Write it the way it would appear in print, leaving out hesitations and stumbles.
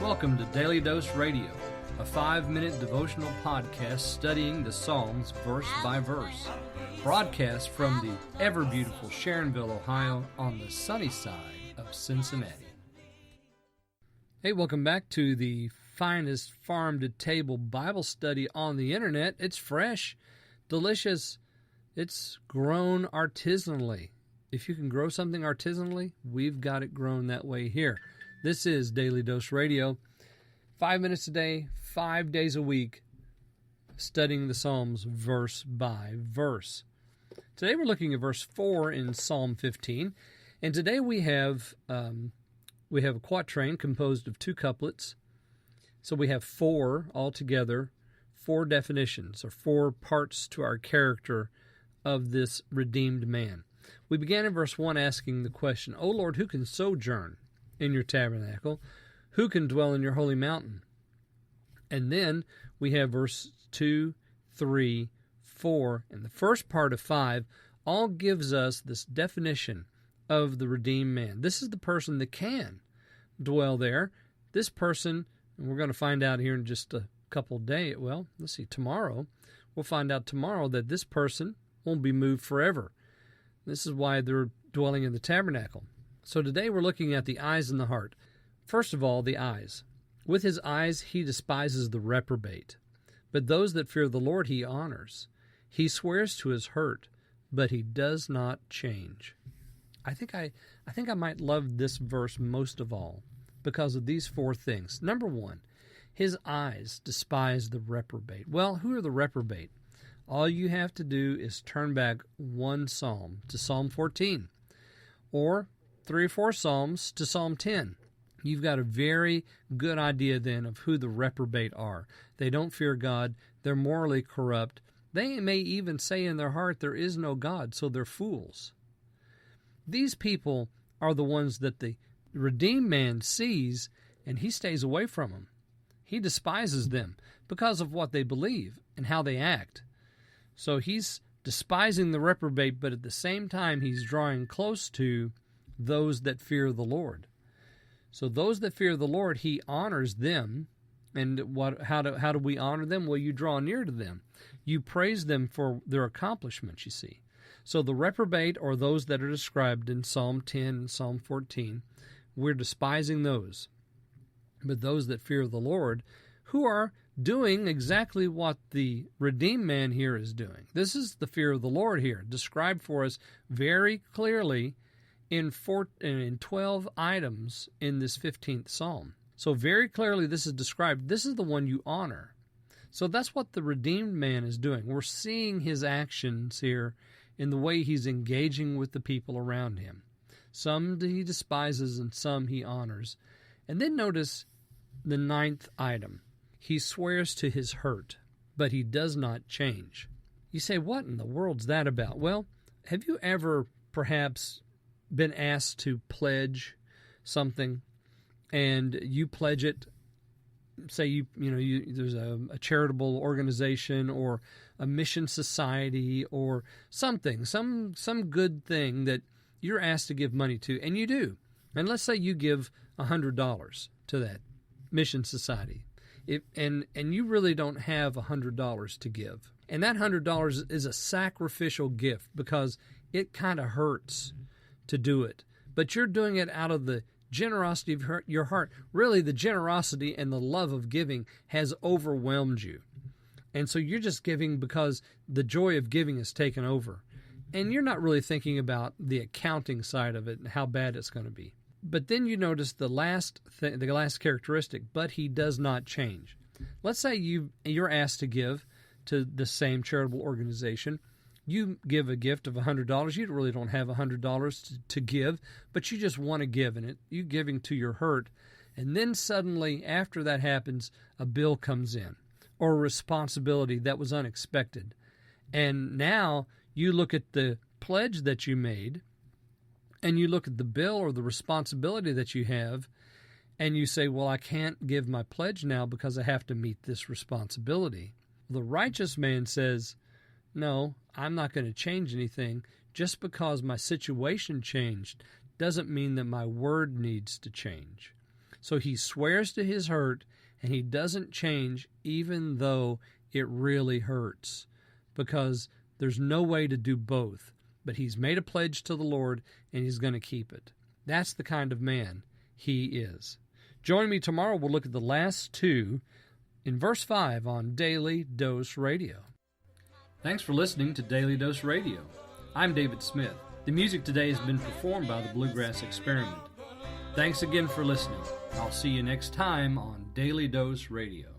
Welcome to Daily Dose Radio, a 5-minute devotional podcast studying the Psalms verse by verse. Broadcast from the ever-beautiful Sharonville, Ohio, on the sunny side of Cincinnati. Hey, welcome back to the finest farm-to-table Bible study on the internet. It's fresh, delicious. It's grown artisanally. If you can grow something artisanally, we've got it grown that way here. This is Daily Dose Radio. 5 minutes a day, 5 days a week, studying the Psalms verse by verse. Today we're looking at verse 4 in Psalm 15, and today we have a quatrain composed of 2 couplets. So we have 4 altogether, 4 definitions, or 4 parts to our character of this redeemed man. We began in verse 1 asking the question, O Lord, who can sojourn in your tabernacle? Who can dwell in your holy mountain? And then we have verse 2, 3, 4, and the first part of 5 all gives us this definition of the redeemed man. This is the person that can dwell there. This person, and we're going to find out here in just a couple days, tomorrow, we'll find out tomorrow that this person won't be moved forever. This is why they're dwelling in the tabernacle. So today we're looking at the eyes and the heart. First of all, the eyes. With his eyes he despises the reprobate, but those that fear the Lord he honors. He swears to his hurt, but he does not change. I think I might love this verse most of all because of these 4 things. Number 1, his eyes despise the reprobate. Well, who are the reprobate? All you have to do is turn back 1 psalm to Psalm 14, or 3 or 4 psalms to Psalm 10. You've got a very good idea then of who the reprobate are. They don't fear God. They're morally corrupt. They may even say in their heart there is no God, so they're fools. These people are the ones that the redeemed man sees, and he stays away from them. He despises them because of what they believe and how they act. So he's despising the reprobate, but at the same time he's drawing close to those that fear the Lord. So those that fear the Lord, he honors them. And how do we honor them? Well, you draw near to them. You praise them for their accomplishments, you see. So the reprobate, or those that are described in Psalm 10 and Psalm 14, we're despising those. But those that fear the Lord, who are doing exactly what the redeemed man here is doing. This is the fear of the Lord here, described for us very clearly in 12 items in this 15th Psalm. So very clearly this is described. This is the one you honor. So that's what the redeemed man is doing. We're seeing his actions here in the way he's engaging with the people around him. Some he despises and some he honors. And then notice the 9th item. He swears to his hurt, but he does not change. You say, what in the world's that about? Well, have you ever perhaps been asked to pledge something, and you pledge it? Say there's a charitable organization or a mission society or something, some good thing that you're asked to give money to, and you do. And let's say you give $100 to that mission society. And you really don't have $100 to give. And that $100 is a sacrificial gift because it kind of hurts to do it. But you're doing it out of the generosity of your heart. Really, the generosity and the love of giving has overwhelmed you. And so you're just giving because the joy of giving is taken over. And you're not really thinking about the accounting side of it and how bad it's going to be. But then you notice the last characteristic, but he does not change. Let's say you're asked to give to the same charitable organization. You give a gift of $100. You really don't have $100 to give, but you just want to give, and you're giving to your hurt. And then suddenly, after that happens, a bill comes in, or a responsibility that was unexpected. And now you look at the pledge that you made, and you look at the bill or the responsibility that you have, and you say, well, I can't give my pledge now because I have to meet this responsibility. The righteous man says, no, I'm not going to change anything. Just because my situation changed doesn't mean that my word needs to change. So he swears to his hurt, and he doesn't change even though it really hurts, because there's no way to do both. But he's made a pledge to the Lord, and he's going to keep it. That's the kind of man he is. Join me tomorrow. We'll look at the last two in verse 5 on Daily Dose Radio. Thanks for listening to Daily Dose Radio. I'm David Smith. The music today has been performed by the Bluegrass Experiment. Thanks again for listening. I'll see you next time on Daily Dose Radio.